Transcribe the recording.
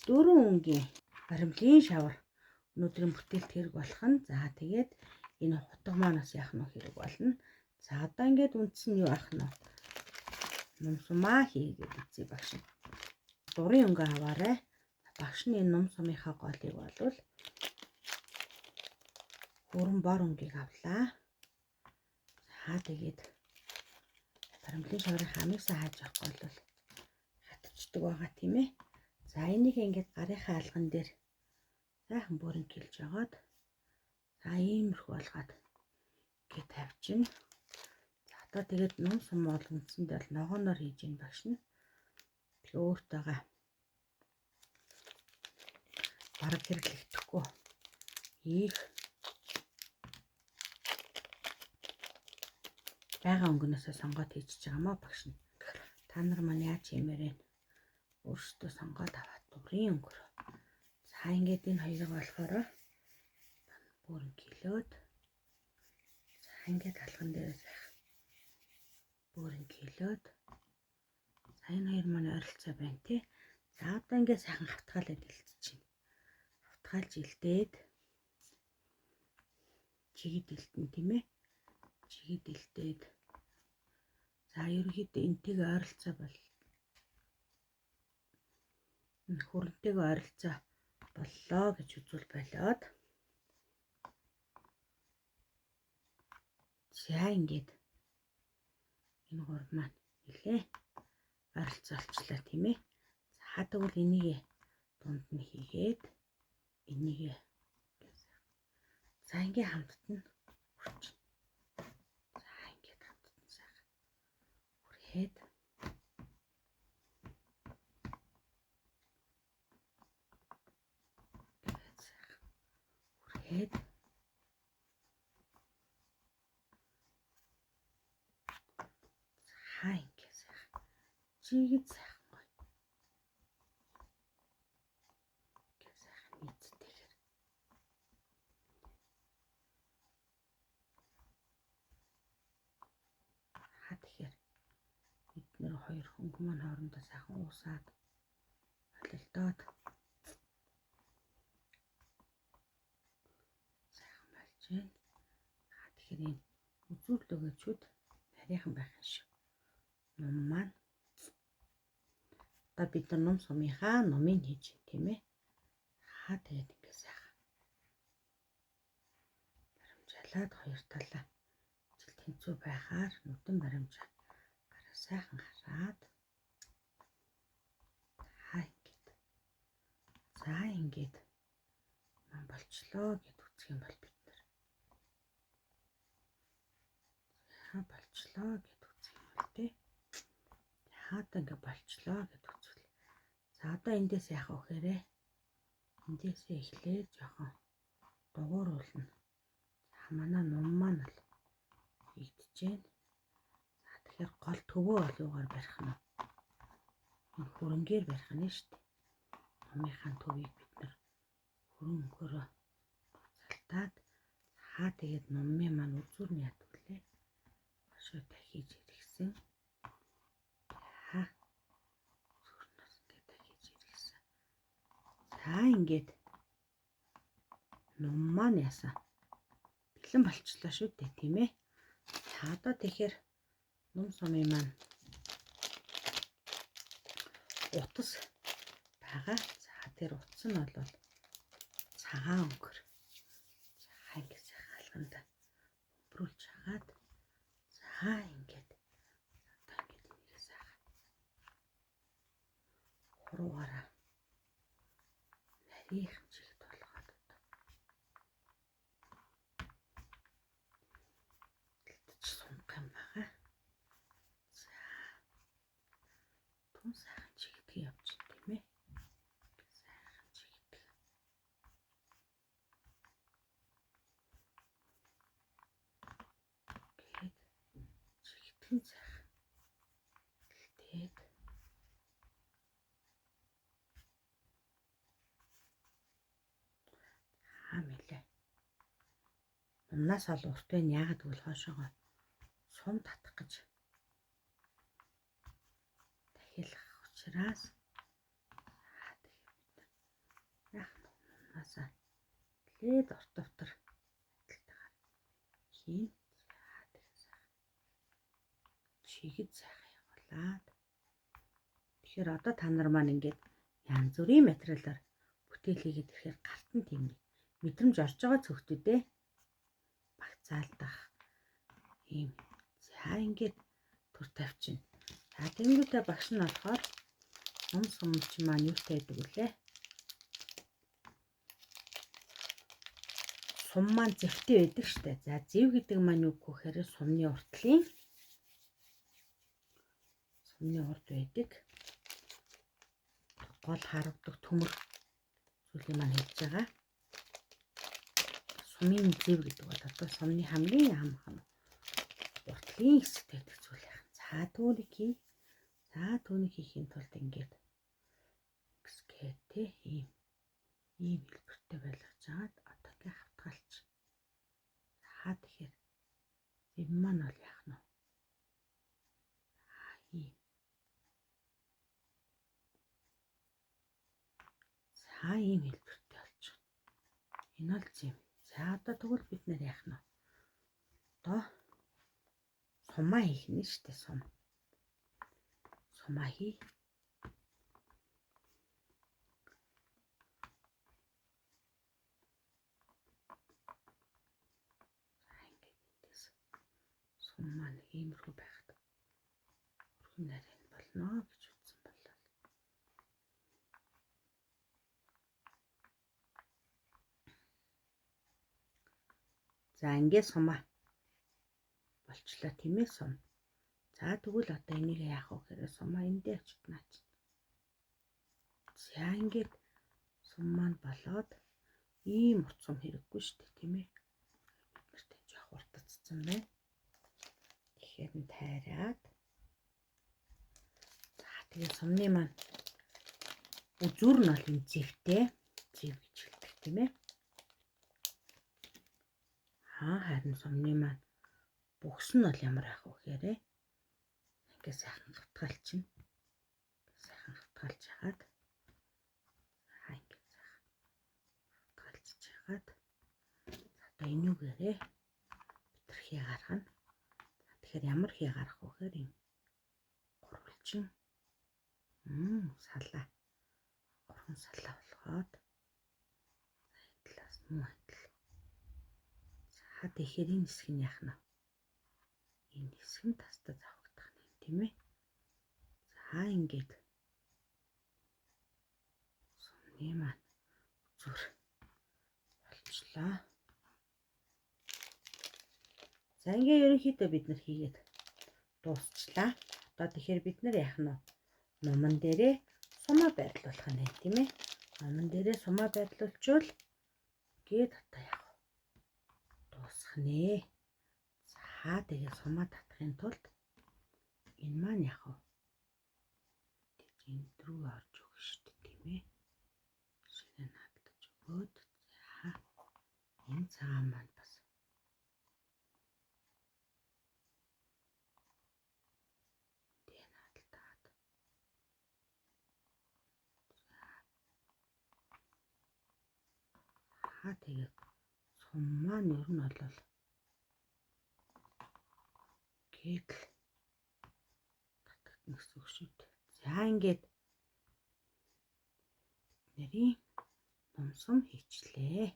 4 өнгийн баримлын шавар өнөөдрийн бүтээлд хэрэг болох нь. За тэгээд энэ хутга маань бас яах нь хэрэг болно. За одоо ингээд үндсэн нь юу ах нь нумсумаа хийгээд үзье багш. Дурын өнгө аваарай. Багш нь энэ нумсумынхаа голыг болвол хүрэн бор өнгийг авлаа. За тэгээд баримлын шаврын хамигсаа хааж явахгүй бол хатчихдаг байгаа тийм ээ. За энийг ингээд гарынхаа алган дээр сайхан бүрэн килж жагаад за иймэрхүү болгоод ингээд тавьчихна. За одоо тэгээд нум сум бол үндсэндээ бол ногооноор хийж ийн багш нь. Тэгээ өөртөөгаа бараг хэрэглэхгүй их байгаа өнгөнөөсөө сонгоод хийчихэж байгаа маа багш нь. Та нар маань яаж хиймээр вэ? Өөрсдөө сонгоод аваад дурын өнгөөр. За ингээд энэ хоёрыг болохоор бүрэн килөөд за ингээд алган дээр сайхан бүрэн килөөд за энэ хоёр маань ойролцоо байна тий. За одоо ингээд сайхан хавтгаалаад илтчихин. Хавтгаалж илдээд чигэд илтэн тийм ээ. Чигэд илтээд за ерөнхийдөө энтэйгээ ойролцоо бол хүрэнтэйгээ ойролцоо боллоо гэж үзвэл болоод за ингээд энэ гурав маань нэлээ ойролцоо олчлаа тийм ээ. За тэгвэл энийг дунд нь хийгээд энийг за ингээд хамтдаа хүрч. За ингээд хамтдаа сайхан хүрээд хэд хаа ингэ сайхан чигэд сайхан гоё ингэ сайхан нийцтэйгэр тэгэхээр бид нэр хоёр хөнгө маань хоорондоо сайхан уусаад бололдоод тэгэхээр энэ үзүүлэлтөөгчүүд нарийнхан байх юм шиг. Ном маань одоо бид нар ном сумынхаа номыг хийж байна тийм ээ. Тэгээд ингэ сайхан баримжаалаад хоёр талаа жил тэнцүү байхаар нүдэн баримжаа гараа сайхан хараад за ингээд маань болчлоо гэд үзэх юм бол бид болчлоо гэд үзэх юм бол тий. Хаадаг ингээ болчлоо гэд үзвэл. За одоо эндээс яах вэ гэхээр эндээсээ эхлээд жоохон дугууруулна. За манай ном маань л хийгдэж байна. За тэгэхээр гол төвөө бол юугаар барих нь вэ? Энэ хөрөнгөөр барих нь шүү дээ. Номынхаа төвийг бид нар хөрөнгөөрөө залтаад хаа тэгээд номын маань үзүүр нь яадаг лээ. Шууд дахиж ирсэн. Зүрнээс ингээд дахиж ирсэн. За ингээд ном маань яасан. Бэлэн болчлоо шүү дээ тийм ээ. За одоо тэгэхээр ном сумын маань утас байгаа. За тэр утас нь бол цагаан өнгөр. За ингээд сайхан алганд бөмбөрүүлж хагаад ингээд одоо ингээд энийг сайхан хуруугаараа нарийнхан чигт болгоод илтж сунх юм байгаа. За тун сайхан чигт явж тийм ээ. Сайхан чигт. Сайхан тэгээд мэлээ. Умнаас ол урт байна яагаад гэвэл хоошоогоо сум татах гэж дахиалах учраас угаасаа лээд орт автар адилтайгаар хийн. Чигэд сайхан явуулаад. Тэгэхээр одоо та нар маань ингээд янз бүрийн материалаар бүтээл хийгээд ирэхээр гарт нь тийм мэдрэмж орж байгаа цогтөдөө багцаалдах ийм. За ингээд түр тавьчихна. За тэнгуүтэй багш нь болохоор сумч маань юутай байдаг вүлээ? Сум маань зэвтэй байдаг штэ. За зэв гэдэг маань юу гэхээр сумны уртлын урд байдаг. Гол харагдаг төмөр зүйлийг маань хэлж байгаа. Сумын зэв гэдэг бол одоо сумны хамгийн амархан уртлын хэсэгт байдаг зүйл яах. За түүнийг хий. За түүнийг хийхин тулд ингээд скетэ ийм хэлбэртэй байлгаж жаад одоо ингээ хавтгалч. За тэгэхээр зэв маань бол яах нь вэ? За ийм хэлбэртэй болж байна. Энэ бол зэв. За одоо тэгвэл бид нэр яах нь вэ? Одоо сумаа хийх нь шүү дээ. Сумаа хий. За ингээд эндээс сум маань иймэрхүү байхад өргөн нарийн болно гэж үзсэн болоо. За ингээд сумаа болчлаа тийм ээ сум. За тэгвэл одоо энийг яах вэ гэхээр сумаа эндээ очтнаач. За ингээд сум маань болоод ийм утсам хэрэггүй шүү дээ тийм ээ. Бид нарт энэ жоох уртцсан байна. Тэгэхээр нь тайраад. За тэгээ сумны маань үзүүр нь бол энэ зэвтэй. Зэв гэж хэлдэг тийм ээ. Харин сумны маань бүгс нь бол ямар ах вэ гэхээр ингээ сайхан хавтгалчихна. Сайхан хавтгалж хагаад ингээ сайхан хавтгалж хагаад одоо энүүгээрээ битрхий гаргана. Тэгэхээр ямар хий гарах вэ гэхээр юм гурвалжин салаа. Гурван салаа болгоод энэ талаас муу адил. За тэгэхээр энэ хэсэг нь яах нь вэ? Энэ хэсэг нь тастаа завхагдах нь тийм ээ. За ингээд сумны маань зүр болчлоо. За ингээд ерөнхийдөө бид нар хийгээд дуусчлаа. Одоо тэгэхээр бид нар яах нь вэ? Номон дээрээ сумаа байрлуулах нь тийм ээ. Номон дээрээ сумаа байрлуулчвал гээд одоо яах вэ? Дуусгах нэ. За тэгээ сумаа татахын тулд энэ маань яах вэ? Энд рүү орж өгнө шүү дээ тийм ээ. Шинэ наадаж өгөөд за энэ цагаан маань бас энэ наадтаад. За тэгээ сум маань ер нь бол гээд татагдана гэсэн үг шүү дээ. За ингээд нарийн номсом хийчлээ.